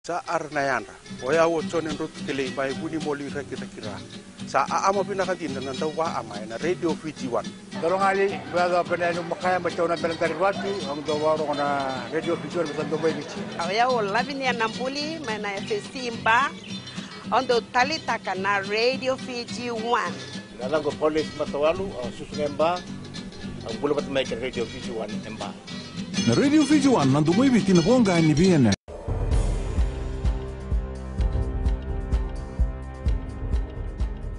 Sa arnayana, oya wo chonen rut kele bai buni moli kira. Sa ama pinakatin na dawa ama na radio Fiji 1. Kalau ngali baga penelu makaya macam belang tarwati, ang dawa ro na radio Fiji 1 betul bai bici. Oya wo labini anambuli mana fesimba ondo talita kana radio Fiji 1. Dalam go polis matawalu susu emba ang bulu bat make radio Fiji 1 emba. Na radio Fiji 1 nandu mai bitin bonga ni bien.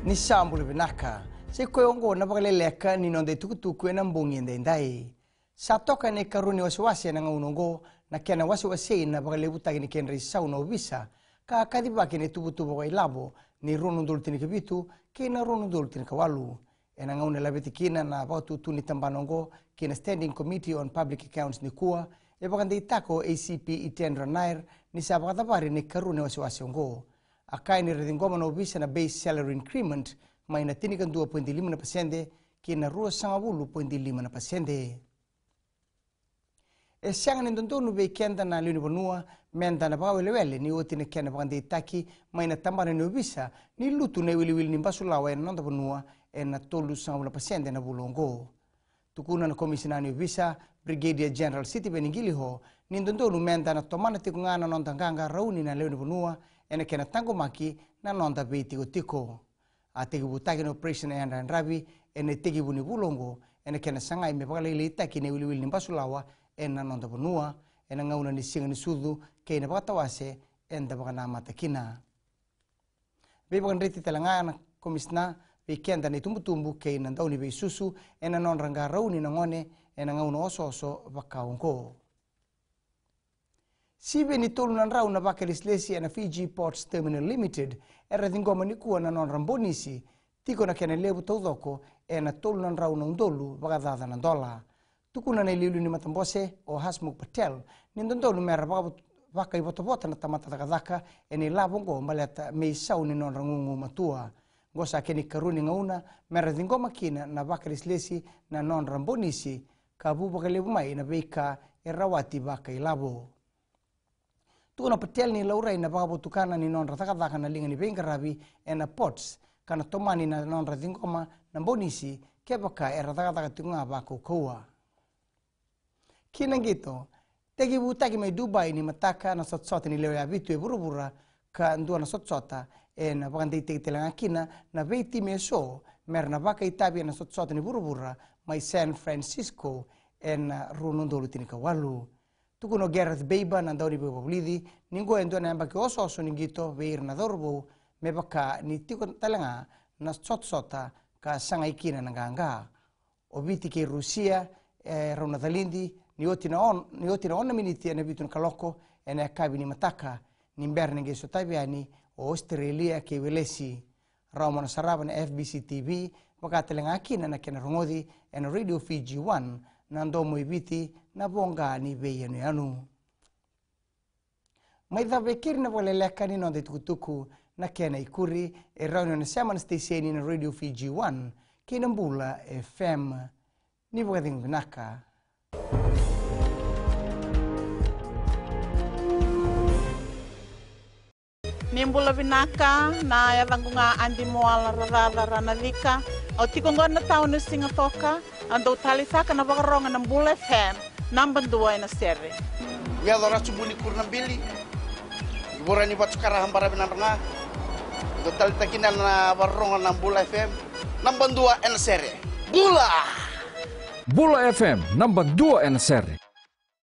Ni sambulu binaka se koyongo na bagaleleka ni nonde tukutuku na mbungi ndai sa toka ne karuni wasiwasi na ngaunongo na kena wasiwasi na bagalebuta ni kenri sauna ubisa ka kadiba kene tubutubu wa ilabo ni ronu doltini kebitu kena ronu doltini kawalu ena ngauna labeti kina na bautu tuni tambanongo kena standing committee on public accounts ni kuwa e bagandi tako ACP itendra nair ni sa bagadabari ni karuni wasiwasi ongo akai ni redingoma na ubisa na base salary increment mai na tinikan 2.5% kina rua sangabulu 0.5%. E siang ni ndontonu be kenda na liuni bonua menda na bawelewele ni oti na kena bagandi itaki mai na tambana ni ubisa ni lutu na wiliwili ni basulawa e na nonda bonua e na tolu sangabulu pasende na bulongo. Tukuna na komisina ni ubisa Brigadier General City Beningiliho ni ndontonu menda na tomana tikungana nonda nganga rauni na liuni bonua ena kena tango maki na nonda be tiko. Ategi butaki na operation enda rabi ena tegi buni bulongo ena kena sangai me bagalele itaki ne wiliwili ni basulawa ena nonda bonua ena ngauna ni singa ni sudu ke na bakatawase enda bakana matakina. Be bagan reti telangana komisna be kenda ni tumbutumbu ke na ndauni be susu ena non ranga rauni na ngone ena ngauna oso bakaongo. Sibe ni tolu na rau na Vakeleka na Fiji Ports Terminal Limited era dingoma ni kuwa na non rambonisi tiko na kena lebu taudoko na tolu na rau na undolu bagadada na dola. Tukuna na iliulu ni matambose o Hasmukh Patel ni ndondolu mera baka ibotobota na tamata takadaka ni labongo maleta meisau ni non rangungu matua. Gosa keni karuni ngauna mera dingoma kina na Vakeleka na non rambonisi kabu bakalebu mai na beika rawati baka ilabo. Tukuna Patel ni laurai na bakabutukana ni non ratakadaka na linga ni bengarabi na pots kana tomani na non radingoma na bonisi kebaka ratakadaka tunga bako koa. Kinangito, tegi butaki mai Dubai ni mataka na sotsota ni lewe abitu e burubura ka ndua na sotsota na bakandi telanga kina na veiti meso mer na baka itabi na sotsota ni burubura mai San Francisco na runondolu tinika walu. Tukuno Gareth Beiba na ndauni be bablidi ningo endo na mbaki oso ningito veir na dorbo me baka ni tiko talanga na sotsota ka sanga ikina na ganga. Obiti ke Rusia rauna dalindi ni oti na ona miniti na bitu kaloko ena kabi ni mataka ni mberne nge sotabiani o Australia ke welesi raumana saraba na FBC TV wakatelenga akina na kena rongodi ena radio Fiji 1 na ndomo ibiti na bonga ni beyanu yanu maitha bekiri na Vakeleka ni nonde tukutuku na kena ikuri rauna na saman station na radio Fiji 1 kena mbula FM ni bwading binaka. Nimbula vinaka na yavangunga andi moala rarara ranavika o tikongona taunu singatoka ando talisaka na vakaronga na Mbula FM number 2 na sere. Ya dora subuni kurnambili. Iborani batukara hambara binaranga. Total takina na baronga na Mbula FM number 2 na sere. Bula! Bula FM number 2 na sere.